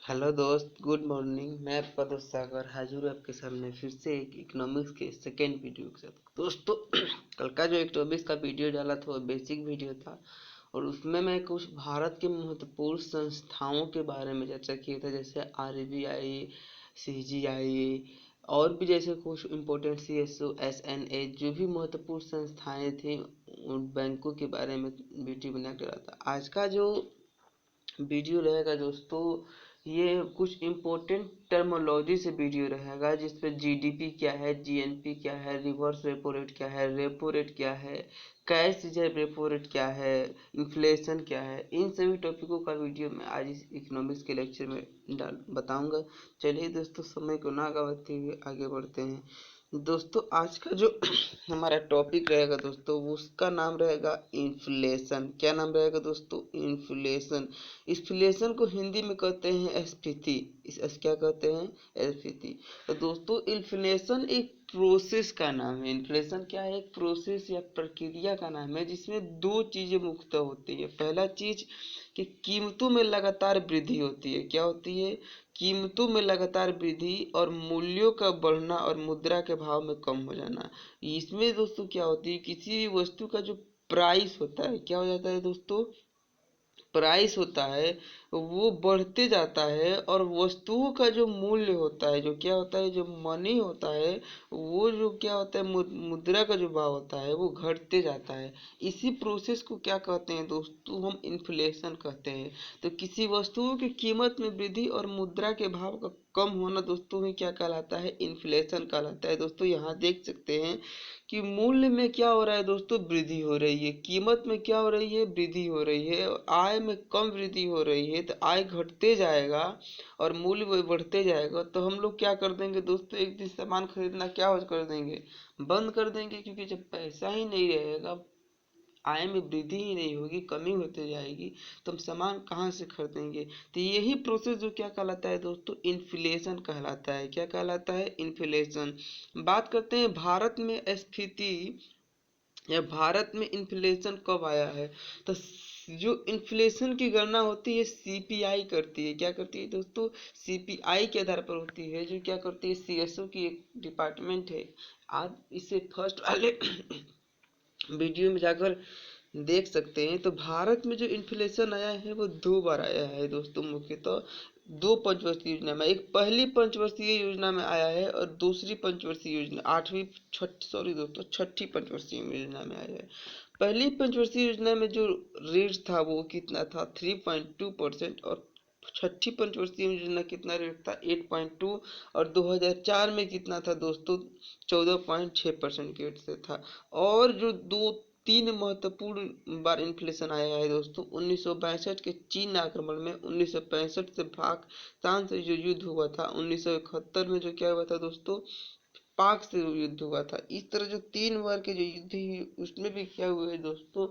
Hello दोस्त, good morning. मैं आपका दोस्त सागर हाजिर हूँ आपके सामने फिर से एक इकोनॉमिक्स के सेकेंड वीडियो के साथ। दोस्तों, कल का जो इकोनॉमिक्स का वीडियो डाला था वो बेसिक वीडियो था और उसमें मैं कुछ भारत के महत्वपूर्ण संस्थाओं के बारे में चर्चा किया था, जैसे आरबीआई, सीजीआई और भी जैसे कुछ इम्पोर्टेंट सीएसओ, एसएनए, जो भी महत्वपूर्ण संस्थाएं थी उन बैंकों के बारे में वीडियो बना के रहा था। आज का जो वीडियो रहेगा दोस्तों, ये कुछ इम्पोर्टेंट टर्मोलॉजी से वीडियो रहेगा, जिसमें जीडीपी क्या है, जीएनपी क्या है, रिवर्स रेपो रेट क्या है, रेपो रेट क्या है, कैश रिजर्व रेपो रेट क्या है, इन्फ्लेशन क्या है, इन सभी टॉपिकों का वीडियो मैं आज इस इकोनॉमिक्स के लेक्चर में बताऊंगा। चलिए दोस्तों, समय को ना गवाते हुए आगे बढ़ते हैं। दोस्तों, आज का जो हमारा टॉपिक रहेगा दोस्तों, उसका नाम रहेगा इन्फ्लेशन। क्या नाम रहेगा दोस्तों? इन्फ्लेशन। इन्फ्लेशन को हिंदी में कहते हैं स्फीति। क्या कहते हैं? स्फीति। तो दोस्तों, इन्फ्लेशन एक प्रोसेस का नाम है। इन्फ्लेशन क्या है? एक प्रोसेस या प्रक्रिया का नाम है, जिसमें दो चीजें मुख्यतः होती है। पहला चीज कि कीमतों में लगातार वृद्धि होती है। क्या होती है? कीमतों में लगातार वृद्धि और मूल्यों का बढ़ना और मुद्रा के भाव में कम हो जाना। इसमें दोस्तों क्या होती है, किसी भी वस्तु का जो प्राइस होता है, क्या हो जाता है दोस्तों? प्राइस होता है वो बढ़ते जाता है और वस्तुओं का जो मूल्य होता है, जो क्या होता है, जो मनी होता है, वो जो क्या होता है, मुद्रा का जो भाव होता है वो घटते जाता है। इसी प्रोसेस को क्या कहते हैं दोस्तों? हम इन्फ्लेशन कहते हैं। तो किसी वस्तुओं की कीमत में वृद्धि और मुद्रा के भाव का कम होना दोस्तों में क्या कहलाता है? इन्फ्लेशन कहलाता है। दोस्तों, यहाँ देख सकते हैं कि मूल्य में क्या हो रहा है दोस्तों? वृद्धि हो रही है। कीमत में क्या हो रही है? वृद्धि हो रही है। और आय में कम वृद्धि हो रही है, तो आय घटते जाएगा और मूल्य बढ़ते जाएगा। तो हम लोग क्या कर देंगे दोस्तों? एक दिन सामान खरीदना क्या कर देंगे? बंद कर देंगे, क्योंकि जब पैसा ही नहीं रहेगा, आय में वृद्धि ही नहीं होगी, कमी होती जाएगी, तो हम सामान कहाँ से खरीदेंगे? तो यही प्रोसेस जो क्या कहलाता है दोस्तों? इन्फ्लेशन कहलाता है। क्या कहलाता है? इन्फ्लेशन। बात करते हैं भारत में स्थिति या भारत में इन्फ्लेशन कब आया है। तो जो इन्फ्लेशन की गणना होती है सीपीआई करती है। क्या करती है दोस्तों? सीपीआई के आधार पर होती है, जो क्या करती है, सीएसओ की एक डिपार्टमेंट है। आप इसे फर्स्ट वाले वीडियो में जाकर देख सकते हैं। तो भारत में जो इन्फ्लेशन आया है वो दो बार आया है दोस्तों, मुख्यतः तो दो पंचवर्षीय योजना में। एक पहली पंचवर्षीय योजना में आया है और दूसरी पंचवर्षीय योजना, आठवीं छठी सॉरी दोस्तों, छठी पंचवर्षीय योजना में आया है। पहली पंचवर्षीय योजना में जो रेट था वो कितना था? 3.2%। और छठी पंचवर्षीय योजना कितना रेट था? 8.2। और 2004 में कितना था दोस्तों? 14.6% रेट से था। और जो दो तीन महत्वपूर्ण बार इन्फ्लेशन आया है दोस्तों, 1962 के चीन आक्रमण में, 1965 से पाकिस्तान से जो युद्ध हुआ था, 1971 में जो क्या हुआ था दोस्तों? पाक से युद्ध हुआ था। इस तरह जो तीन बार के जो युद्ध हुए उसमें भी क्या हुआ है दोस्तों?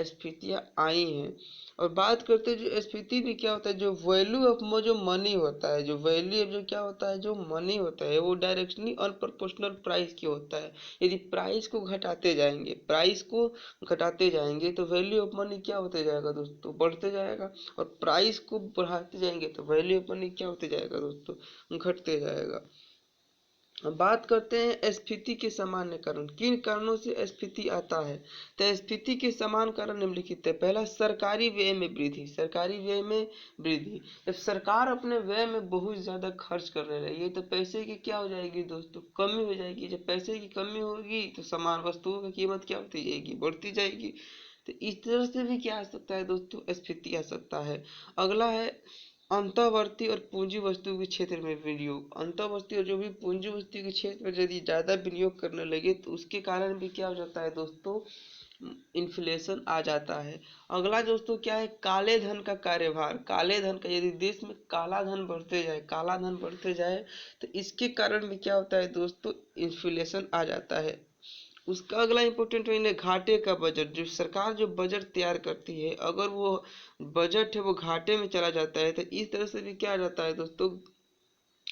स्फीतियाँ आई हैं। और बात करते हैं जो स्फीति में क्या होता है, जो वैल्यू ऑफ जो मनी होता है, जो वैल्यू ऑफ जो क्या होता है, जो मनी होता है, वो डायरेक्शनली और प्रोपोर्शनल प्राइस की होता है। यदि प्राइस को घटाते जाएंगे, प्राइस को घटाते जाएंगे, तो वैल्यू ऑफ मनी क्या होते जाएगा दोस्तों? बढ़ते जाएगा। और प्राइस को बढ़ाते जाएंगे तो वैल्यू ऑफ मनी क्या होते जाएगा दोस्तों? घटते जाएगा। अब बात करते हैं स्फीति के सामान्य कारण। किन कारणों से स्फीति आता है? तो स्फीति के समान कारण निम्नलिखित है। पहला, सरकारी व्यय में वृद्धि। सरकारी व्यय में वृद्धि। जब सरकार अपने व्यय में बहुत ज्यादा खर्च करने लगी तो पैसे की क्या हो जाएगी दोस्तों? कमी हो जाएगी। जब पैसे की कमी होगी तो सामान वस्तुओं की कीमत क्या होती जाएगी? बढ़ती जाएगी। तो इस तरह से भी क्या आ सकता है दोस्तों? स्फीति आ सकता है। अगला है अंतःवर्ती और पूंजी वस्तु के क्षेत्र में विनियोग। अंतःवर्ती और जो भी पूंजी वस्तु के क्षेत्र में यदि ज्यादा विनियोग करने लगे तो उसके कारण भी क्या हो जाता है दोस्तों? इन्फ्लेशन आ जाता है। अगला दोस्तों क्या है? काले धन का कार्यभार। काले धन का, यदि देश में काला धन बढ़ते जाए, काला धन बढ़ते जाए, तो इसके कारण भी क्या होता है दोस्तों? इन्फ्लेशन आ जाता है। उसका अगला इंपॉर्टेंट पॉइंट है घाटे का बजट। जो सरकार जो बजट तैयार करती है, अगर वो बजट है वो घाटे में चला जाता है, तो इस तरह से भी क्या आ जाता है दोस्तों?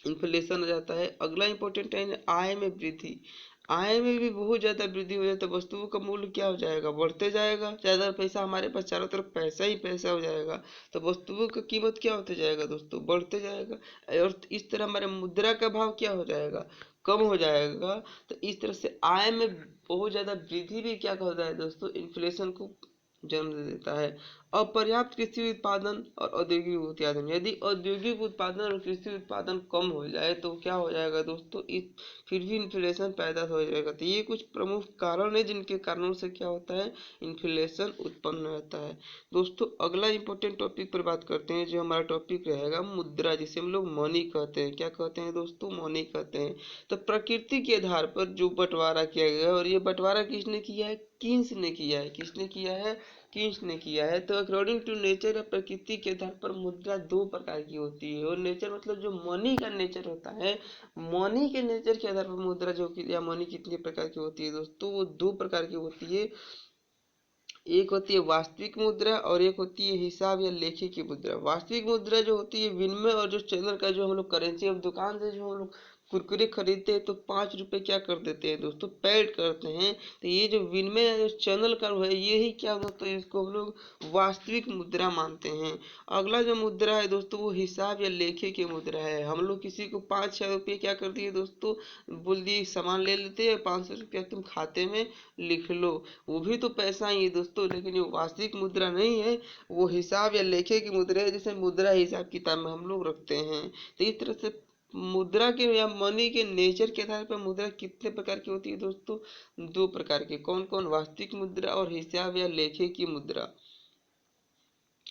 इन्फ्लेशन आ जाता है। अगला इंपॉर्टेंट है आय में वृद्धि। आय में भी बहुत ज्यादा वृद्धि हो जाए तो वस्तुओं का मूल्य क्या हो जाएगा, बढ़ते जाएगा। ज्यादा पैसा, हमारे पास चारों तरफ पैसा ही पैसा हो जाएगा तो वस्तुओं का कीमत क्या होते जाएगा दोस्तों, बढ़ते जाएगा। और इस तरह हमारे मुद्रा का भाव क्या हो जाएगा, कम हो जाएगा। तो इस तरह से आय में बहुत ज्यादा वृद्धि भी क्या होता है दोस्तों, इन्फ्लेशन को जन्म दे देता है। अपर्याप्त कृषि उत्पादन और औद्योगिक उत्पादन, यदि औद्योगिक उत्पादन और कृषि उत्पादन कम हो जाए तो क्या हो जाएगा दोस्तों, इस फिर भी इन्फ्लेशन पैदा हो जाएगा। तो ये कुछ प्रमुख कारण है जिनके कारणों से क्या होता है, इन्फ्लेशन उत्पन्न होता है। दोस्तों अगला इंपॉर्टेंट टॉपिक पर बात करते हैं, जो हमारा टॉपिक रहेगा मुद्रा, जिसे हम लोग मनी कहते हैं। क्या कहते हैं दोस्तों, मनी कहते हैं। तो प्रकृति के आधार पर जो बंटवारा किया गया, और ये बंटवारा किसने किया है, किन्स ने किया है, किसने किया है, किन्स ने किया है। तो अकॉर्डिंग टू नेचर या प्रकृति के आधार पर मुद्रा दो प्रकार की होती है। और नेचर मतलब जो मनी का नेचर होता है, मनी के नेचर के आधार पर मुद्रा जो कि या मनी कितने प्रकार की होती है दोस्तों, वो दो प्रकार की होती है। एक होती है वास्तविक मुद्रा और एक होती है हिसाब या लेखे की मुद्रा। वास्तविक मुद्रा जो होती है विनिमय और जो चैनल का जो हम लोग करेंसी, अब दुकान से जो हम लोग कुरकुरे खरीदते हैं तो 5 रुपए क्या कर देते हैं दोस्तों, पेड करते हैं। तो ये जो विनिमय जो चैनल का है, ये ही क्या दोस्तों, इसको हम लोग वास्तविक मुद्रा मानते हैं। अगला जो मुद्रा है दोस्तों, वो हिसाब या लेखे की मुद्रा है। हम लोग किसी को 5-6 रुपये क्या कर दिए दोस्तों, बोल दिए सामान ले लेते हैं, 500 रुपया तुम खाते में लिख लो, वो भी तो पैसा ही है दोस्तों, लेकिन ये वास्तविक मुद्रा नहीं है, वो हिसाब या लेखे की मुद्रा है, जैसे मुद्रा हिसाब किताब में हम लोग रखते हैं। तो इस तरह से मुद्रा के या मनी के नेचर के आधार पर मुद्रा कितने प्रकार की होती है दोस्तों, दो प्रकार की। कौन कौन, वास्तविक मुद्रा और हिसाब या लेखे की मुद्रा।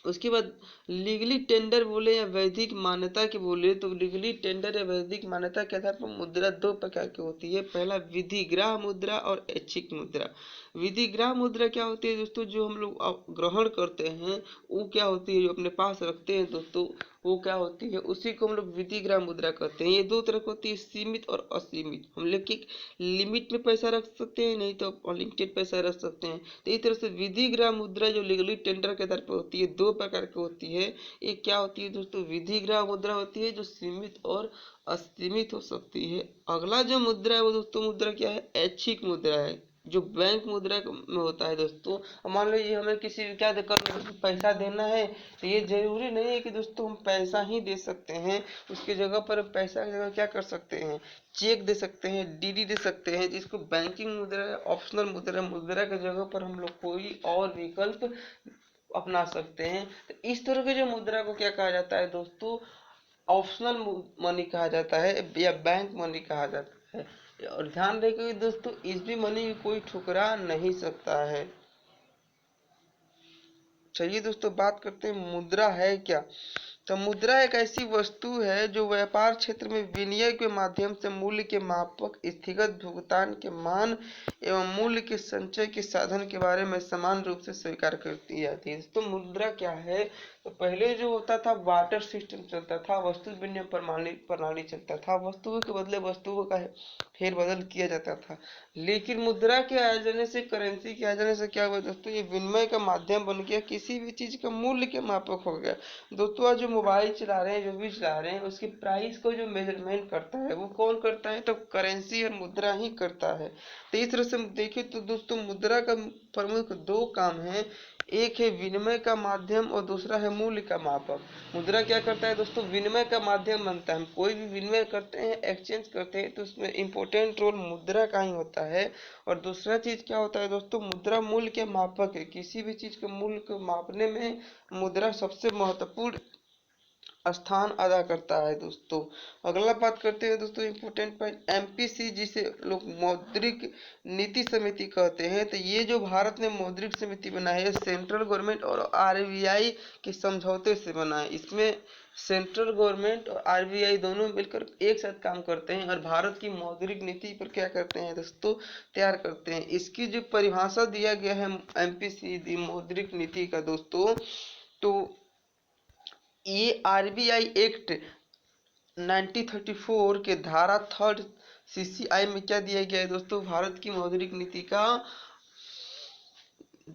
उसके बाद लीगली टेंडर बोले या वैधिक मान्यता की बोले, तो लीगली टेंडर या वैधिक मान्यता के आधार पर मुद्रा दो प्रकार की होती है। पहला विधिग्राह मुद्रा और ऐच्छिक मुद्रा। विधिग्राह मुद्रा क्या होती है दोस्तों, जो हम लोग ग्रहण करते हैं, वो क्या होती है, जो अपने पास रखते हैं दोस्तों, वो क्या होती है, उसी को हम लोग विधिग्राह मुद्रा कहते हैं। ये दो तरह की होती है, सीमित और असीमित। हम लोग की लिमिट में पैसा रख सकते हैं, नहीं तो अनलिमिटेड पैसा रख सकते हैं। तो इस तरह से विधिग्राह मुद्रा जो लीगली टेंडर के आधार पर होती है, दो प्रकार की होती है। एक क्या होती है दोस्तों, विधिग्राह मुद्रा होती है जो सीमित और असीमित हो सकती है। अगला जो मुद्रा है वो दोस्तों मुद्रा क्या है, ऐच्छिक मुद्रा है, जो बैंक मुद्रा में होता है दोस्तों। मान लो ये हमें किसी क्या कर पैसा देना है, तो ये जरूरी नहीं है कि दोस्तों हम पैसा ही दे सकते हैं। उसकी जगह पर पैसा की जगह क्या कर सकते हैं, चेक दे सकते हैं, डीडी दे सकते हैं, जिसको बैंकिंग मुद्रा, ऑप्शनल मुद्रा, मुद्रा की जगह पर हम लोग कोई और विकल्प अपना सकते हैं। तो इस तरह के जो मुद्रा को क्या कहा जाता है दोस्तों, ऑप्शनल मनी कहा जाता है या बैंक मनी कहा जाता है। और ध्यान रखिए दोस्तों, इस भी मनी को कोई ठुकरा नहीं सकता है। चलिए दोस्तों बात करते हैं मुद्रा है क्या। तो मुद्रा एक ऐसी वस्तु है जो व्यापार क्षेत्र में विनिमय के माध्यम से मूल्य के मापक, स्थगित भुगतान के मान एवं मूल्य के संचय के साधन के बारे में समान रूप से स्वीकार करती जाती है। तो मुद्रा क्या है, तो पहले जो होता था बार्टर सिस्टम चलता था, वस्तु विनिमय प्रणाली प्रणाली चलता था, वस्तुओं के बदले वस्तुओं का फेर बदल किया जाता था। लेकिन मुद्रा के आ जाने से, करेंसी के आ जाने से क्या हुआ दोस्तों, ये विनिमय का माध्यम बन गया, किसी भी चीज का मूल्य के मापक हो गया। दोस्तों आज जो मोबाइल चला रहे हैं, जो भी चला रहे हैं, उसकी प्राइस को जो मेजरमेंट करता है वो कौन करता है, तो करेंसी और मुद्रा ही करता है। तो इस तरह से देखें तो दोस्तों मुद्रा का प्रमुख दो काम है, एक है विनिमय का माध्यम और दूसरा है मूल्य का मापक। मुद्रा क्या करता है दोस्तों, विनिमय का माध्यम बनता है। हम कोई भी विनिमय करते हैं, एक्सचेंज करते हैं, तो उसमें इंपॉर्टेंट रोल मुद्रा का ही होता है। और दूसरा चीज क्या होता है दोस्तों, मुद्रा मूल्य के मापक है। किसी भी चीज के मूल्य को मापने में मुद्रा सबसे महत्वपूर्ण स्थान अदा करता है दोस्तों। अगला बात करते हैं दोस्तों इंपॉर्टेंट पॉइंट, एमपीसी जिसे लोग मौद्रिक नीति समिति कहते हैं। तो ये जो भारत ने मौद्रिक समिति बनाई है, सेंट्रल गवर्नमेंट और आरबीआई के समझौते से बना है। इसमें सेंट्रल गवर्नमेंट और आरबीआई दोनों मिलकर एक साथ काम करते हैं और भारत की मौद्रिक नीति पर क्या करते हैं दोस्तों, तैयार करते हैं। इसकी जो परिभाषा दिया गया है एमपीसी मौद्रिक नीति का दोस्तों, तो ये आरबीआई एक्ट 1934 के धारा 3 सीसीआई में क्या दिया गया है दोस्तों, भारत की मौद्रिक नीति का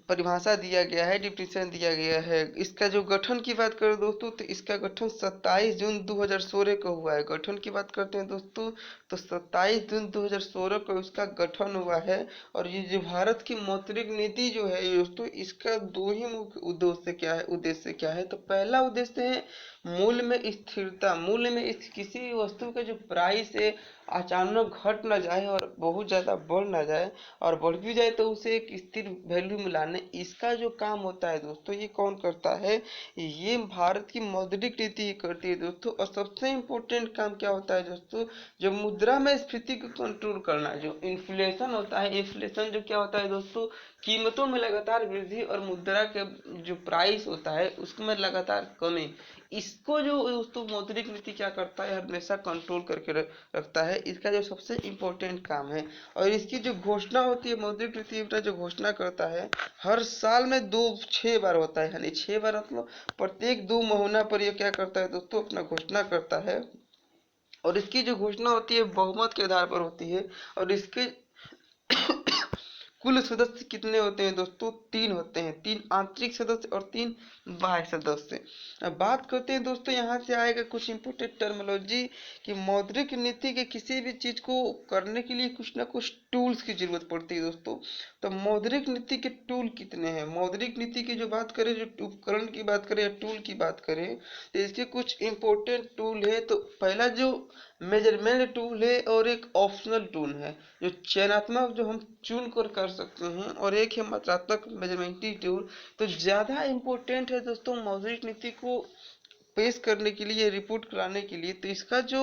परिभाषा दिया गया है, डिफिनीशन दिया गया है। इसका जो गठन की बात करें दोस्तों, तो इसका गठन 27 जून 2016 को हुआ है। गठन की बात करते हैं दोस्तों, तो 27 जून 2016 को इसका गठन हुआ है। और ये जो भारत की मौद्रिक नीति जो है दोस्तों, इसका दो ही मुख्य उद्देश्य क्या है। तो पहला उद्देश्य है मूल्य में स्थिरता। मूल्य में किसी भी वस्तु का जो प्राइस है अचानक घट ना जाए और बहुत ज़्यादा बढ़ ना जाए, और बढ़ भी जाए तो उसे एक स्थिर वैल्यू में लाने, इसका जो काम होता है दोस्तों, ये कौन करता है? ये भारत की मौद्रिक नीति ही करती है दोस्तों। और सबसे इम्पोर्टेंट काम क्या होता है दोस्तों? जो मुद्रा में स्फीति को कंट्रोल करना। जो इन्फ्लेशन होता है, इन्फ्लेशन जो क्या होता है दोस्तों, कीमतों में लगातार वृद्धि और मुद्रा के जो प्राइस होता है उसमें लगातार कमी, इसको जो दोस्तों मौद्रिक नीति क्या करता है, हमेशा कंट्रोल करके रखता है। इसका जो सबसे इम्पोर्टेंट काम है। और इसकी जो घोषणा होती है, मौद्रिक नीति अपना जो घोषणा करता है हर साल में 6 बार होता है, यानी 6 बार मतलब प्रत्येक 2 महीना पर यह क्या करता है दोस्तों, अपना घोषणा करता है। और इसकी जो घोषणा होती है बहुमत के आधार पर होती है। और इसके कुल सदस्य कितने होते हैं दोस्तों? 3 होते हैं, 3 आंतरिक सदस्य और 3 बाह्य सदस्य। अब बात करते हैं दोस्तों, यहाँ से आएगा कुछ इंपोर्टेंट टर्मिनोलॉजी कि मौद्रिक नीति के किसी भी चीज को करने के लिए कुछ ना कुछ टूल्स की जरूरत पड़ती है दोस्तों। तो मौद्रिक नीति के टूल कितने हैं? मौद्रिक नीति की जो बात करें, जो उपकरण की बात करें या टूल की बात करें, तो इसके कुछ इंपॉर्टेंट टूल है। तो पहला जो मेजरमेंट टूल है और एक ऑप्शनल टूल है, जो चयनात्मक जो हम चुन कर सकते हैं, और एक है मात्रात्मक मेजरमेंटी टूल। तो ज़्यादा इम्पोर्टेंट है दोस्तों मौद्रिक नीति को पेश करने के लिए, रिपोर्ट कराने के लिए। तो इसका जो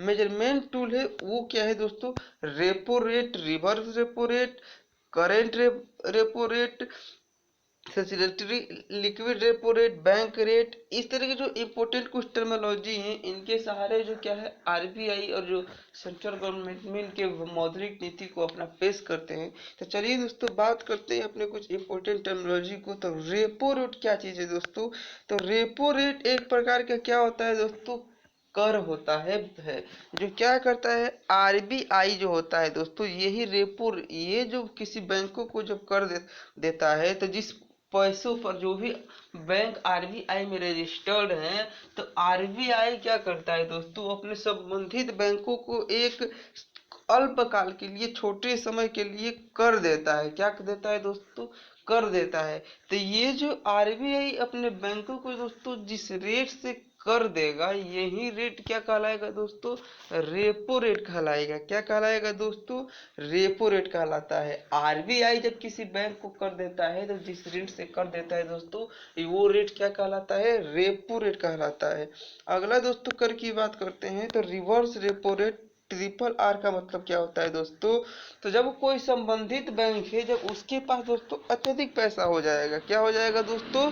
मेजरमेंट टूल है वो क्या है दोस्तों? Repo rate, reverse repo rate, current repo rate, statutory liquid repo rate, bank rate, इस तरह के जो इम्पोर्टेंट कुछ टर्मिनोलॉजी हैं, इनके सहारे जो क्या है आरबीआई और जो सेंट्रल गवर्नमेंट में इनके मौद्रिक नीति को अपना पेश करते हैं। तो चलिए दोस्तों बात करते हैं अपने कुछ इम्पोर्टेंट टर्मिनोलॉजी को। तो रेपो रेट क्या चीज़ है दोस्तों? तो रेपो रेट एक प्रकार का क्या होता है दोस्तों? कर होता है। जो क्या करता है आरबीआई जो होता है दोस्तों, यही रेपो, ये जो किसी बैंकों को जब देता है, तो जिस पैसों पर जो भी बैंक आरबीआई में रजिस्टर्ड हैं, तो आरबीआई क्या करता है दोस्तों, अपने संबंधित बैंकों को एक अल्पकाल के लिए, छोटे समय के लिए कर देता है। क्या देता है दोस्तों? कर देता है। तो ये जो आरबीआई अपने बैंकों को दोस्तों जिस रेट से कर देगा, यही रेट क्या कहलाएगा दोस्तों? रेपो रेट कहलाएगा। क्या कहलाएगा दोस्तों? रेपो रेट कहलाता है। आरबीआई जब किसी बैंक को कर देता है, तो जिस रेट से कर देता है दोस्तों, वो रेट क्या कहलाता है? रेपो रेट कहलाता है। अगला दोस्तों कर की बात करते हैं, तो reverse repo rate. Triple R का मतलब क्या होता है दोस्तों? तो जब कोई संबंधित बैंक है, जब उसके पास दोस्तों अत्यधिक पैसा हो जाएगा, क्या हो जाएगा दोस्तों?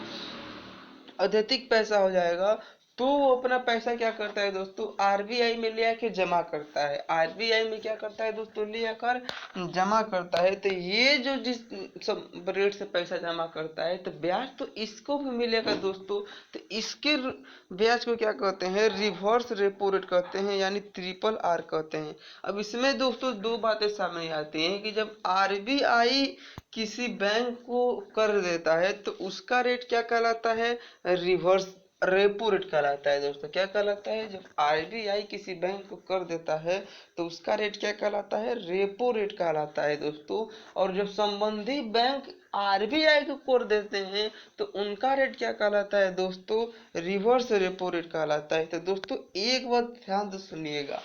अत्यधिक पैसा हो जाएगा, तो वो अपना पैसा क्या करता है दोस्तों? आरबीआई में ले आके जमा करता है। आरबीआई में क्या करता है दोस्तों? ले आकर जमा करता है। तो ये जो जिस सब रेट से पैसा जमा करता है, तो ब्याज तो इसको भी मिलेगा दोस्तों। तो इसके ब्याज को क्या कहते हैं? रिवर्स रेपो रेट कहते हैं, यानी ट्रिपल आर कहते हैं। अब इसमें दोस्तों दो बातें सामने आती हैं कि जब आरबीआई किसी बैंक को कर देता है, तो उसका रेट क्या कहलाता है? रिवर्स रेपो रेट कहलाता है दोस्तों। क्या कहलाता है? जब आरबीआई किसी बैंक को कर देता है, तो उसका रेट क्या कहलाता है? रेपो रेट कहलाता है दोस्तों। और जब संबंधित बैंक आरबीआई को कर देते हैं, तो उनका रेट क्या कहलाता है दोस्तों? रिवर्स रेपो रेट कहलाता है। तो दोस्तों एक बात ध्यान से सुनिएगा,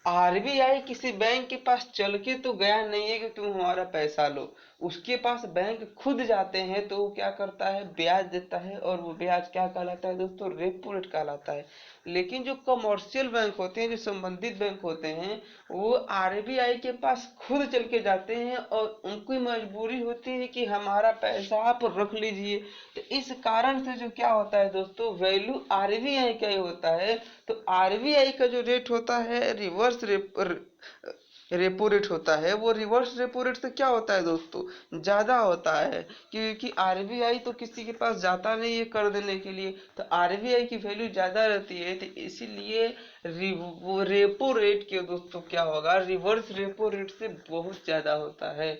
आरबीआई किसी बैंक के पास चल के तो गया नहीं है कि तुम हमारा पैसा लो। उसके पास बैंक खुद जाते हैं, तो वो क्या करता है? ब्याज देता है, और वो ब्याज क्या कहलाता है दोस्तों? रेपो रेट कहलाता है। लेकिन जो कमर्शियल बैंक होते हैं, जो संबंधित बैंक होते हैं, वो आरबीआई के पास खुद चल के जाते हैं, और उनकी मजबूरी होती है कि हमारा पैसा आप रख लीजिए। तो इस कारण से जो क्या होता है दोस्तों, वैल्यू आरबीआई का ही होता है। तो आरबीआई का जो रेट होता है रिवर्स रेपो रेट होता है, वो रिवर्स रेपो रेट से क्या होता है दोस्तों? ज्यादा होता है, क्योंकि आरबीआई तो किसी के पास जाता नहीं है कर देने के लिए, तो आरबीआई की वैल्यू ज्यादा रहती है। तो इसीलिए वो रेपो रेट के दोस्तों क्या होगा? रिवर्स रेपो रेट से बहुत ज्यादा होता है।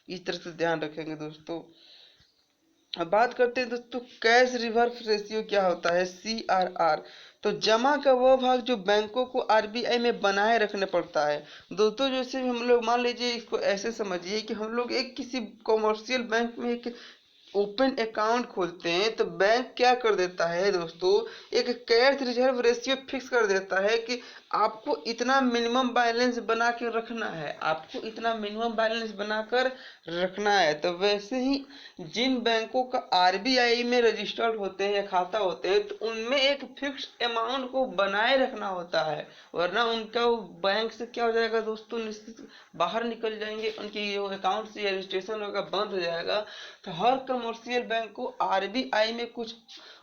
इस तरह से ध्यान रखेंगे दोस्तों। अब बात करते हैं दोस्तों कैश रिवर्स रेशियो क्या होता है, CRR। तो जमा का वो भाग जो बैंकों को RBI में बनाए रखने पड़ता है। दोस्तों जैसे हम लोग मान लीजिए, इसको ऐसे समझिए कि हम लोग एक किसी कॉमर्शियल बैंक में एक ओपन अकाउंट खोलते हैं, तो बैंक क्या कर देता है दोस्तों, एक कैश रिजर्व रेशियो फिक्स कर देता है कि आपको इतना मिनिमम बैलेंस बना के रखना है, आपको इतना मिनिमम बैलेंस बनाकर रखना है। तो वैसे ही जिन बैंकों का RBI में रजिस्टर्ड होते हैं या खाता होते हैं, तो उनमें एक फिक्स अमाउंट को बनाए रखना होता है, वरना उनका वो बैंक से क्या हो जाएगा दोस्तों, निश्चित बाहर निकल जाएंगे, उनकी जो अकाउंट से रजिस्ट्रेशन होगा बंद हो जाएगा। तो हर कमर्शियल बैंक को RBI में कुछ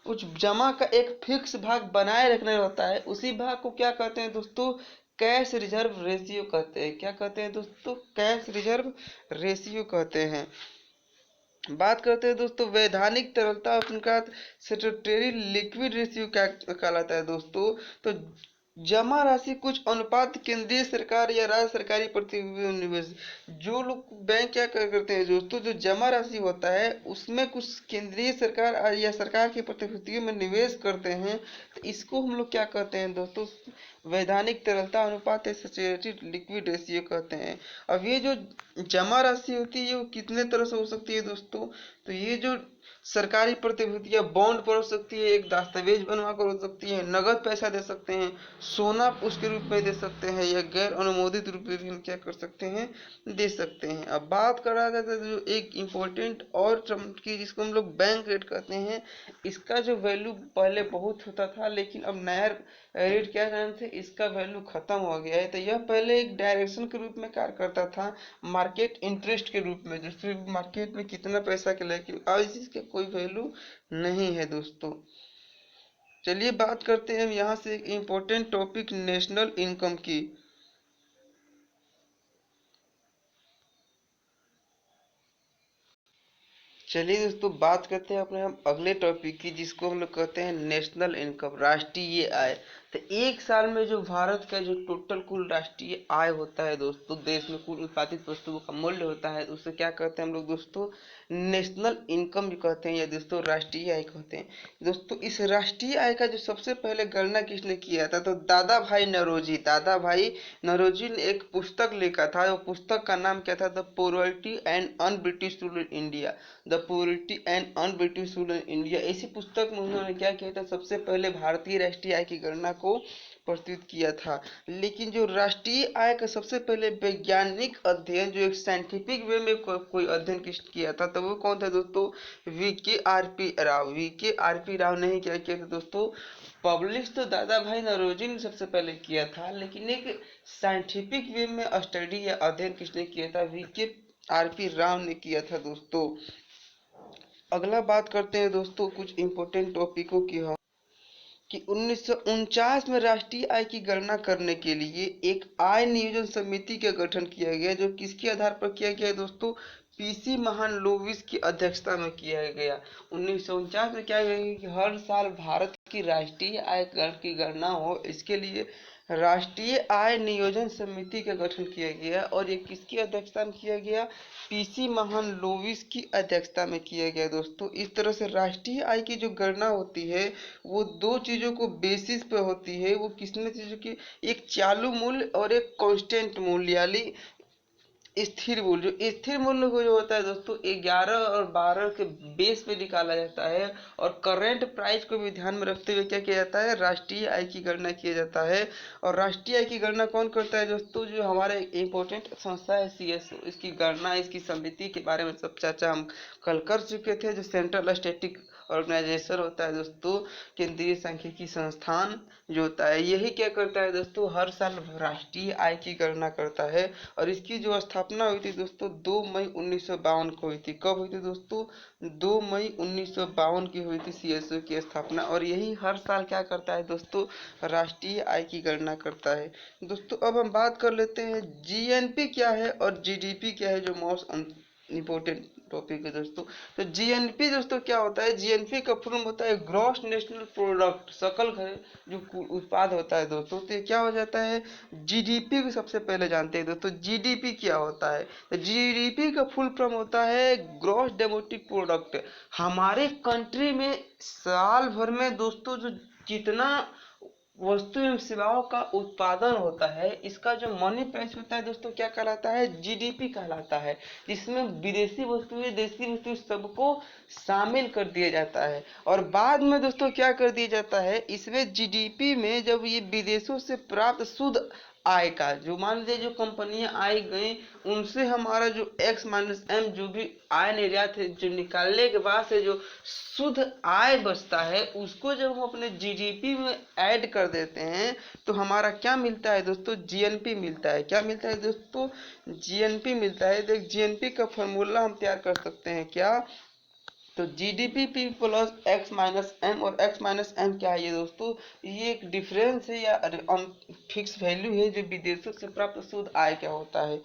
कुछ जमा का एक फिक्स भाग बनाए रखना होता है। उसी भाग को क्या कहते हैं दोस्तों, कैश रिजर्व रेशियो कहते हैं। क्या कहते हैं दोस्तों, कैश रिजर्व रेशियो कहते हैं। बात करते हैं दोस्तों वैधानिक तरलता, उनका स्टैट्यूटरी लिक्विड रेशियो क्या कहलाता है दोस्तों। तो जमा राशि कुछ अनुपात केंद्रीय सरकार या राज्य सरकारी प्रतिभूतियों में निवेश। जो लोग बैंक क्या करते हैं दोस्तों, जो जमा राशि होता है उसमें कुछ केंद्रीय सरकार या सरकार की प्रतिभूतियों में निवेश करते हैं, तो इसको हम लोग क्या कहते हैं दोस्तों, वैधानिक तरलता अनुपात या सैचुरेटेड लिक्विड रेशियो कहते हैं। अब ये जो जमा राशि होती है वो कितने तरह से हो सकती है दोस्तों, तो ये जो सरकारी प्रतिभूतियां बॉन्ड पर हो सकती है, एक दस्तावेज बनवा कर हो सकती है, नगद पैसा दे सकते हैं, सोना उसके रूप में दे सकते हैं, या गैर अनुमोदित रूप में भी हम क्या कर सकते हैं, दे सकते हैं। अब बात करा जाता है जो एक इम्पोर्टेंट और टर्म की जिसको हम लोग बैंक रेट कहते हैं, इसका जो वैल्यू पहले बहुत होता था, लेकिन अब नया रेट क्या कारण से इसका वैल्यू खत्म हो गया है। तो यह पहले एक डायरेक्शन के रूप में कार्य करता था, मार्केट इंटरेस्ट के रूप में, जैसे मार्केट में कितना पैसा के, लेकिन आज इसके कोई वैल्यू नहीं है दोस्तों। चलिए बात करते हैं हम यहाँ से एक इम्पोर्टेंट टॉपिक नेशनल इनकम की। चलिए दोस्तों बात करते हैं अपने हम अगले टॉपिक की, जिसको हम लोग कहते हैं नेशनल इनकम, राष्ट्रीय आय। तो एक साल में जो भारत का जो टोटल कुल राष्ट्रीय आय होता है दोस्तों, देश में कुल उत्पादित वस्तुओं का मूल्य होता है, उसे क्या कहते हैं हम लोग दोस्तों, नेशनल इनकम भी कहते हैं, या दोस्तों राष्ट्रीय आय कहते हैं। दोस्तों इस राष्ट्रीय आय का जो सबसे पहले गणना किसने किया था, तो दादा भाई नौरोजी, दादा भाई नौरोजी ने एक पुस्तक लिखा था। वो पुस्तक का नाम क्या था, the poverty and un British rule in India, the poverty and un British rule in India. इसी पुस्तक में उन्होंने क्या किया था, सबसे पहले भारतीय राष्ट्रीय आय की गणना को प्रस्तुत किया था। लेकिन जो राष्ट्रीय आय का सबसे पहले वैज्ञानिक अध्ययन, जो एक साइंटिफिक वे में कोई अध्ययन किया था, तो वो कौन था दोस्तों, VKRP राव। VKRP राव ने ही क्या किया था दोस्तों, पब्लिश तो दादा भाई नौरोजी ने सबसे पहले किया था, लेकिन एक साइंटिफिक वे में स्टडी या अध्ययन किसने किया था, VKRP राव ने किया था दोस्तों। अगला बात करते हैं दोस्तों कुछ इंपॉर्टेंट टॉपिकों की हम, कि 1949 में राष्ट्रीय आय की गणना करने के लिए एक आय नियोजन समिति का गठन किया गया, जो किसके आधार पर किया गया दोस्तों, PC महालनोबिस की अध्यक्षता में किया गया। 1949 में क्या गया कि हर साल भारत की राष्ट्रीय आय की गणना हो, इसके लिए राष्ट्रीय आय नियोजन समिति का गठन किया गया, और ये किसकी अध्यक्षता में किया गया, PC महालनोबिस की अध्यक्षता में किया गया दोस्तों। इस तरह से राष्ट्रीय आय की जो गणना होती है वो दो चीजों को बेसिस पे होती है। वो किसने चीजों की, एक चालू मूल्य और एक कांस्टेंट मूल्य, यानी स्थिर मूल्य। जो स्थिर मूल्य को जो होता है दोस्तों 11 और 12 के बेस पे निकाला जाता है, और करेंट प्राइस को भी ध्यान में रखते हुए क्या किया जाता है, राष्ट्रीय आय की गणना किया जाता है। और राष्ट्रीय आय की गणना कौन करता है दोस्तों, जो हमारे इम्पोर्टेंट संस्था है CSO, इसकी गणना, इसकी समिति के बारे में सब चर्चा हम कल कर चुके थे। जो सेंट्रल स्टैटिक ऑर्गेनाइजेशन होता है दोस्तों, केंद्रीय सांख्यिकी संस्थान जो होता है, यही क्या करता है दोस्तों, हर साल राष्ट्रीय आय की गणना करता है। और इसकी जो स्थापना हुई थी दोस्तों 2 मई 1952 को हुई थी। कब हुई थी दोस्तों, 2 मई 1952 की हुई थी CSO की स्थापना। और यही हर साल क्या करता है दोस्तों, राष्ट्रीय आय की गणना करता है दोस्तों। अब हम बात कर लेते हैं GNP क्या है और GDP क्या है, जो इम्पोर्टेंट टॉपिक है दोस्तों। तो जीएनपी दोस्तों क्या होता है, जीएनपी का फुल होता है ग्रॉस नेशनल प्रोडक्ट, सकल जो उत्पाद होता है दोस्तों। तो ये क्या हो जाता है, जीडीपी को सबसे पहले जानते हैं दोस्तों। जीडीपी क्या होता है, तो जीडीपी का फुल फॉर्म होता है ग्रॉस डोमेस्टिक प्रोडक्ट। हमारे कंट्री में साल भर में दोस्तों जो जितना वस्तु एवं सेवाओं का उत्पादन होता है, इसका जो मनी प्राइस होता है दोस्तों क्या कहलाता है, जीडीपी कहलाता है। जिसमें विदेशी वस्तुएं देशी वस्तुएं सबको शामिल कर दिया जाता है। और बाद में दोस्तों क्या कर दिया जाता है, इसमें जीडीपी में जब ये विदेशों से प्राप्त शुद्ध आय का, जो मान लीजिए जो कंपनियां आई गई उनसे हमारा जो एक्स माइनस एम जो भी आय निर्यात है, जो निकालने के बाद से जो शुद्ध आय बचता है, उसको जब हम अपने जीडीपी में ऐड कर देते हैं तो हमारा क्या मिलता है दोस्तों, जीएनपी मिलता है। क्या मिलता है दोस्तों, जीएनपी मिलता है। देख जीएनपी का फॉर्मूला हम तैयार कर सकते हैं क्या, तो GDP P plus X minus M. और एक्स माइनस एम क्या है ये दोस्तों, ये एक डिफरेंस है या फिक्स वैल्यू है जो विदेशों से प्राप्त शुद्ध आय क्या होता है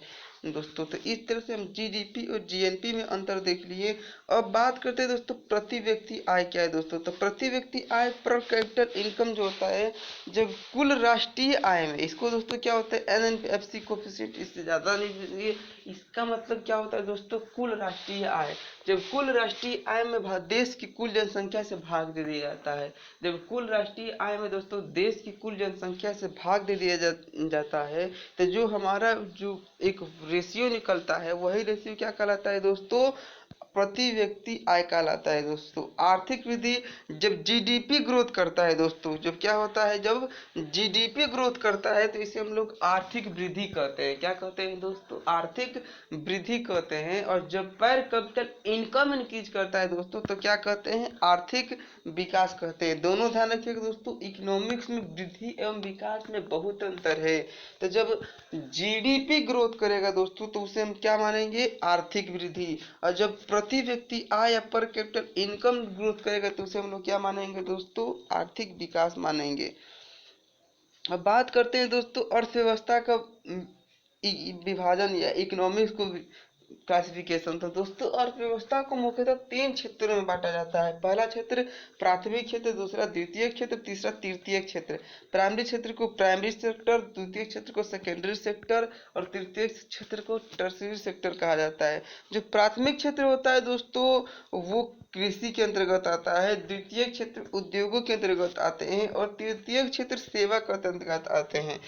दोस्तों। तो इस तरह से हम जीडीपी और जीएनपी में अंतर देख लिए। अब बात करते हैं दोस्तों प्रति व्यक्ति आय क्या है दोस्तों। तो प्रति व्यक्ति आय पर कैपिटल इनकम जो होता है, जब कुल राष्ट्रीय आय में, इसको दोस्तों क्या होता है एनएनएफसी कोफिशिएंट इससे ज्यादा नहीं, इसका मतलब क्या होता है दोस्तों, कुल राष्ट्रीय आय। जब कुल राष्ट्रीय आय में देश की कुल जनसंख्या से भाग दे दिया जाता है, जब कुल राष्ट्रीय आय में दोस्तों देश की कुल जनसंख्या से भाग दे दिया जाता है, तो जो हमारा जो एक रेशियो निकलता है, वही रेशियो क्या कहलाता है दोस्तों, प्रति व्यक्ति आय कहलाता है दोस्तों। आर्थिक वृद्धि, जब जीडीपी ग्रोथ करता है दोस्तों, जब क्या होता है, जब जीडीपी ग्रोथ करता है तो इसे हम लोग आर्थिक वृद्धि कहते हैं। क्या कहते हैं दोस्तों, आर्थिक वृद्धि कहते हैं। और जब पर कैपिटल इनकम इंक्रीज करता है दोस्तों तो क्या कहते हैं, आर्थिक विकास कहते हैं। दोनों ध्यान रखिएगा दोस्तों, इकोनॉमिक्स में वृद्धि एवं विकास में बहुत अंतर है। तो जब जीडीपी ग्रोथ करेगा दोस्तों तो उसे हम क्या मानेंगे, आर्थिक वृद्धि। और जब प्रति व्यक्ति आय या पर कैपिटल इनकम ग्रोथ करेगा तो उसे हम लोग क्या मानेंगे दोस्तों, आर्थिक विकास मानेंगे। अब बात करते हैं दोस्तों अर्थव्यवस्था का विभाजन या इकोनॉमिक्स को क्लासिफिकेशन। तो दोस्तों अर्थव्यवस्था को मुख्यतः 3 क्षेत्रों में बांटा जाता है। पहला क्षेत्र प्राथमिक क्षेत्र, दूसरा द्वितीय क्षेत्र, तीसरा तृतीय क्षेत्र। प्राइमरी क्षेत्र को प्राइमरी सेक्टर, द्वितीय क्षेत्र को सेकेंडरी सेक्टर और तृतीय क्षेत्र को टर्शियरी सेक्टर कहा जाता है। जो प्राथमिक क्षेत्र होता है दोस्तों वो कृषि के अंतर्गत आता है, द्वितीय क्षेत्र उद्योगों के अंतर्गत आते हैं और तृतीय क्षेत्र सेवा के अंतर्गत आते हैं।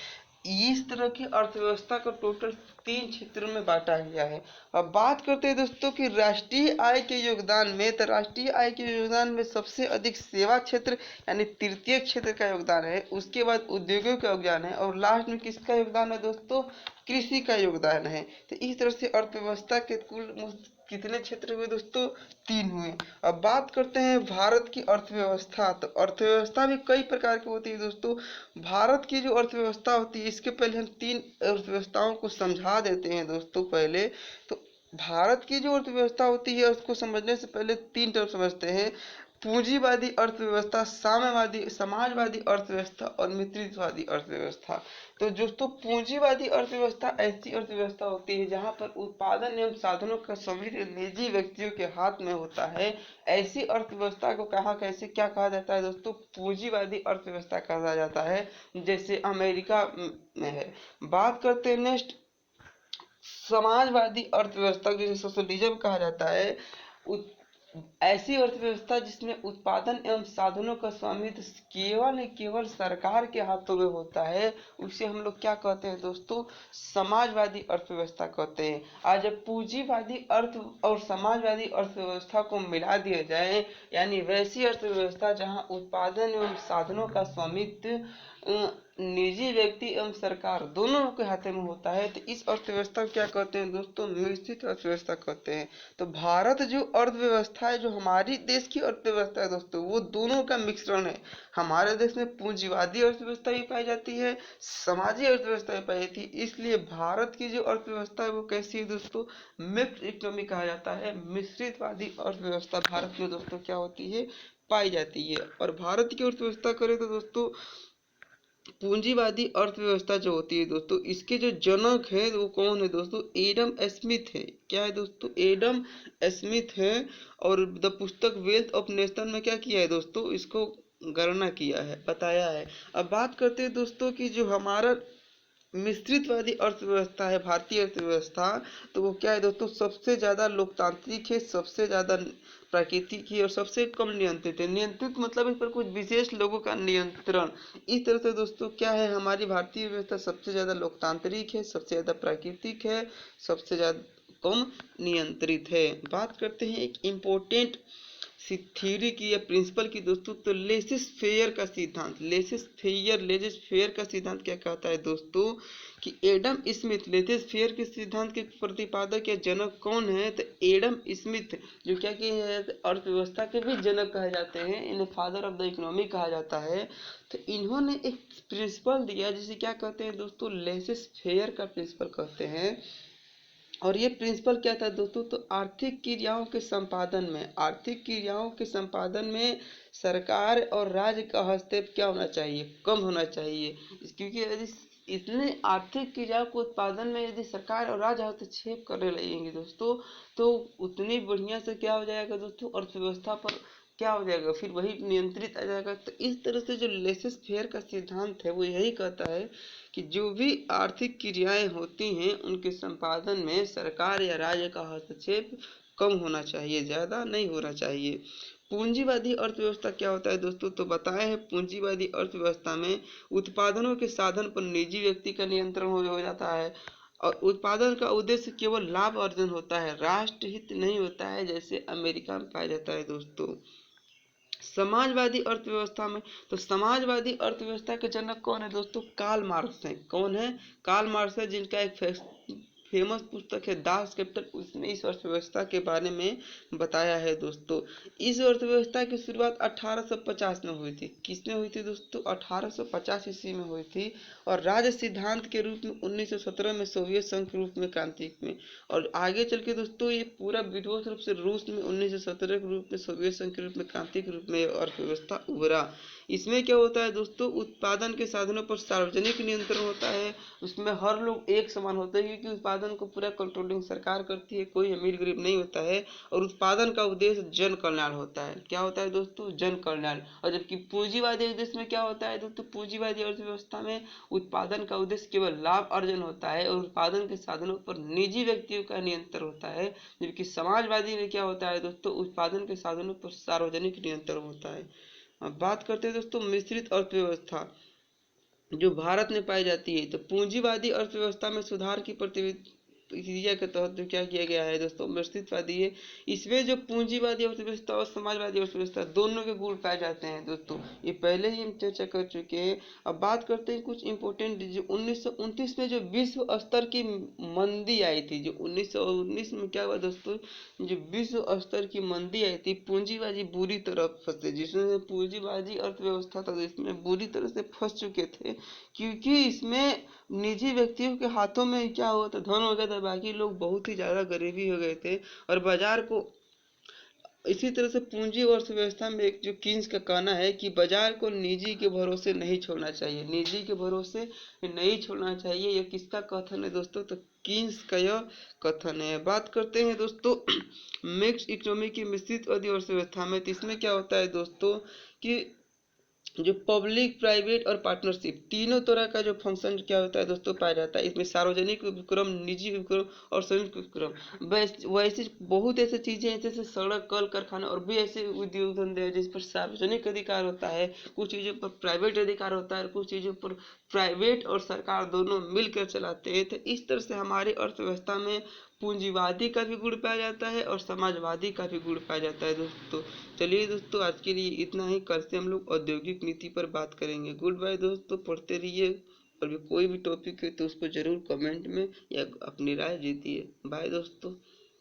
इस तरह की अर्थव्यवस्था को टोटल 3 क्षेत्रों में बांटा गया है। अब बात करते हैं दोस्तों कि राष्ट्रीय आय के योगदान में, तो राष्ट्रीय आय के योगदान में सबसे अधिक सेवा क्षेत्र यानी तृतीय क्षेत्र का योगदान है, उसके बाद उद्योगों का योगदान है और लास्ट में किसका योगदान है दोस्तों, कृषि का योगदान है। तो इस तरह से अर्थव्यवस्था के कुल कितने क्षेत्र हुए दोस्तों, 3 हुए। अब बात करते हैं भारत की अर्थव्यवस्था। तो अर्थव्यवस्था भी कई प्रकार की होती है दोस्तों। भारत की जो अर्थव्यवस्था होती है, इसके पहले हम 3 अर्थव्यवस्थाओं को समझा देते हैं दोस्तों। पहले तो भारत की जो अर्थव्यवस्था होती है उसको समझने से पहले 3 टर्म समझते हैं, पूंजीवादी अर्थव्यवस्था, साम्यवादी समाजवादी अर्थव्यवस्था और मिश्रितवादी अर्थव्यवस्था। तो दोस्तों पूंजीवादी अर्थव्यवस्था ऐसी अर्थव्यवस्था होती है जहां पर उत्पादन एवं साधनों का स्वामित्व निजी व्यक्तियों के हाथ में होता है। ऐसी अर्थव्यवस्था को कहा कैसे क्या कहा जाता है दोस्तों, पूंजीवादी अर्थव्यवस्था कहा जाता है, जैसे अमेरिका में है। बात करते हैं नेक्स्ट समाजवादी अर्थव्यवस्था, जिसे सोशलिज्म कहा जाता है। ऐसी अर्थव्यवस्था जिसमें उत्पादन एवं साधनों का स्वामित्व केवल सरकार के हाथों में होता है, उसे हम लोग क्या कहते हैं दोस्तों, समाजवादी अर्थव्यवस्था कहते हैं। आज जब पूंजीवादी अर्थ और समाजवादी अर्थव्यवस्था को मिला दिया जाए, यानी वैसी अर्थव्यवस्था जहां उत्पादन एवं साधनों का स्वामित्व निजी व्यक्ति एवं सरकार दोनों के हाथों में होता है, तो इस अर्थव्यवस्था को क्या कहते हैं दोस्तों, मिश्रित अर्थव्यवस्था कहते हैं। तो भारत जो अर्थव्यवस्था है, जो हमारी देश की अर्थव्यवस्था है दोस्तों, वो दोनों का मिश्रण है। हमारे देश में पूंजीवादी अर्थव्यवस्था भी पाई जाती है, समाजी अर्थव्यवस्था भी पाई जाती है। इसलिए भारत की जो अर्थव्यवस्था है वो कैसी है दोस्तों, मिक्स्ड इकोनॉमी कहा जाता है। मिश्रितवादी अर्थव्यवस्था भारत में दोस्तों क्या होती है, पाई जाती है। और भारत की अर्थव्यवस्था करें तो दोस्तों पूंजीवादी अर्थव्यवस्था जो होती है दोस्तों, इसके जो जनक है वो कौन है दोस्तों? एडम स्मिथ है। क्या है दोस्तों? एडम स्मिथ है। और द पुस्तक वेल्थ ऑफ नेशन में क्या किया है दोस्तों? इसको गणना किया है, बताया है। अब बात करते हैं दोस्तों कि जो हमारा मिश्रितवादी अर्थव्यवस्था है, भारतीय अर्थव्यवस्था, तो वो क्या है दोस्तों? सबसे ज्यादा लोकतांत्रिक है, सबसे ज्यादा प्राकृतिक है और सबसे कम नियंत्रित है। नियंत्रित मतलब इस पर कुछ विशेष लोगों का नियंत्रण। इस तरह से दोस्तों क्या है, हमारी भारतीय व्यवस्था सबसे ज्यादा लोकतांत्रिक है, सबसे ज्यादा प्राकृतिक है, सबसे ज्यादा कम नियंत्रित है। बात करते हैं एक इम्पोर्टेंट थ्योरी की या प्रिंसिपल की दोस्तों, तो लेसिस फेयर का सिद्धांत। लेसिस फेयर का सिद्धांत क्या कहता है दोस्तों? कि एडम स्मिथ, लेसिस फेयर के सिद्धांत के प्रतिपादक या जनक कौन है? तो एडम स्मिथ, जो क्या कि अर्थव्यवस्था के भी जनक कहे जाते हैं, इन्हें फादर ऑफ द इकोनॉमी कहा जाता है। तो इन्होंने एक प्रिंसिपल दिया जिसे क्या कहते हैं दोस्तों? लेसिस फेयर का प्रिंसिपल कहते हैं। और ये प्रिंसिपल क्या था दोस्तों? तो आर्थिक क्रियाओं के संपादन में सरकार और राज्य का हस्तक्षेप क्या होना चाहिए? कम होना चाहिए। क्योंकि यदि इतने आर्थिक क्रियाओं को उत्पादन में यदि सरकार और राज्य हस्तक्षेप करने लगेंगे दोस्तों, तो उतनी बढ़िया से क्या हो जाएगा दोस्तों? अर्थव्यवस्था पर क्या हो जाएगा? फिर वही नियंत्रित आ जाएगा। तो इस तरह से जो लेसेस फेयर का सिद्धांत है वो यही कहता है कि जो भी आर्थिक क्रियाएं होती हैं उनके संपादन में सरकार या राज्य का हस्तक्षेप कम होना चाहिए, ज्यादा नहीं होना चाहिए। पूंजीवादी अर्थव्यवस्था क्या होता है दोस्तों? तो बताया है पूंजीवादी अर्थव्यवस्था में उत्पादनों के साधन पर निजी व्यक्ति का नियंत्रण हो जाता है और उत्पादन का उद्देश्य केवल लाभ अर्जन होता है, राष्ट्रहित नहीं होता है, जैसे अमेरिका में पाया जाता है दोस्तों। समाजवादी अर्थव्यवस्था में, तो समाजवादी अर्थव्यवस्था के जनक कौन है दोस्तों? कार्ल मार्क्स है। कौन है? कार्ल मार्क्स है, जिनका एक फेमस पुस्तक है दास कैपिटल, उसमें इस अर्थव्यवस्था के बारे में बताया है दोस्तों। इस अर्थव्यवस्था की शुरुआत 1850 में हुई थी। किसमें हुई थी दोस्तों? 1850 ईस्वी में हुई थी। और राज्य सिद्धांत के रूप में 1917 में सोवियत संघ के रूप में क्रांतिक में, और आगे चल के दोस्तों ये पूरा विध्वंस रूप से रूस में 1917 के रूप में, सोवियत संघ के रूप में, क्रांति के रूप में अर्थव्यवस्था उभरा। इसमें क्या होता है दोस्तों? उत्पादन के साधनों पर सार्वजनिक नियंत्रण होता है। उसमें हर लोग एक समान होते हैं, क्योंकि उत्पादन को पूरा कंट्रोलिंग सरकार करती है, कोई अमीर गरीब नहीं होता है। और उत्पादन का उद्देश्य जन कल्याण होता है। क्या होता है दोस्तों? जन कल्याण। और जबकि पूंजीवादी उद्देश्य में क्या होता है दोस्तों? पूंजीवादी अर्थव्यवस्था में उत्पादन का उद्देश्य केवल लाभ अर्जन होता है और उत्पादन के साधनों पर निजी व्यक्तियों का नियंत्रण होता है। जबकि समाजवादी में क्या होता है दोस्तों? उत्पादन के साधनों पर सार्वजनिक नियंत्रण होता है। अब बात करते हैं दोस्तों मिश्रित अर्थव्यवस्था जो भारत में पाई जाती है। तो पूंजीवादी अर्थव्यवस्था में सुधार की प्रक्रिया के तहत जो क्या किया गया है दोस्तों? मिश्रितवादी है। इसमें जो पूंजीवादी अर्थव्यवस्था और समाजवादी अर्थव्यवस्था दोनों के गुण पाए जाते हैं दोस्तों, ये पहले ही हम चर्चा कर चुके हैं। अब बात करते हैं कुछ इंपोर्टेंट, जो 1929 में जो विश्व स्तर की मंदी आई थी, जो 1919 में क्या हुआ दोस्तों? जो विश्व स्तर की मंदी आई थी, पूंजीवादी बुरी तरह फंसे, जिसमें पूंजीवादी अर्थव्यवस्था था इसमें बुरी तरह से फंस चुके थे, क्योंकि इसमें निजी व्यक्तियों के हाथों में क्या हुआ था? धन हो गया था, बाकी लोग बहुत ही ज्यादा गरीबी हो गए थे। और बाजार को इसी तरह से पूंजी अर्थव्यवस्था में एक जो कीन्स का कहना है कि बाजार को निजी के भरोसे नहीं छोड़ना चाहिए, निजी के भरोसे नहीं छोड़ना चाहिए। यह किसका कथन है दोस्तों? तो कीन्स का यह कथन है। बात करते हैं दोस्तों मिक्स इकोनॉमी की मिश्रित अर्थव्यवस्था में, तो इसमें क्या होता है दोस्तों कि जो पब्लिक प्राइवेट और पार्टनरशिप तीनों तरह का जो फंक्शन क्या होता है दोस्तों पाया जाता है। इसमें सार्वजनिक उपक्रम, निजी उपक्रम और संयुक्त उपक्रम। वैसे बहुत ऐसी चीजें हैं जैसे सड़क, कल कारखाना और भी ऐसे उद्योग धंधे हैं जिस पर सार्वजनिक अधिकार होता है, कुछ चीजों पर प्राइवेट अधिकार होता है, कुछ चीजों पर प्राइवेट और सरकार दोनों मिलकर चलाते हैं। तो इस तरह से हमारी अर्थव्यवस्था में पूंजीवादी का भी गुण पाया जाता है और समाजवादी का भी गुण पाया जाता है दोस्तों। चलिए दोस्तों, आज के लिए इतना ही। कल से हम लोग औद्योगिक नीति पर बात करेंगे। गुड बाय दोस्तों, पढ़ते रहिए और भी कोई भी टॉपिक है तो उसको जरूर कमेंट में या अपनी राय दीजिए। बाय दोस्तों।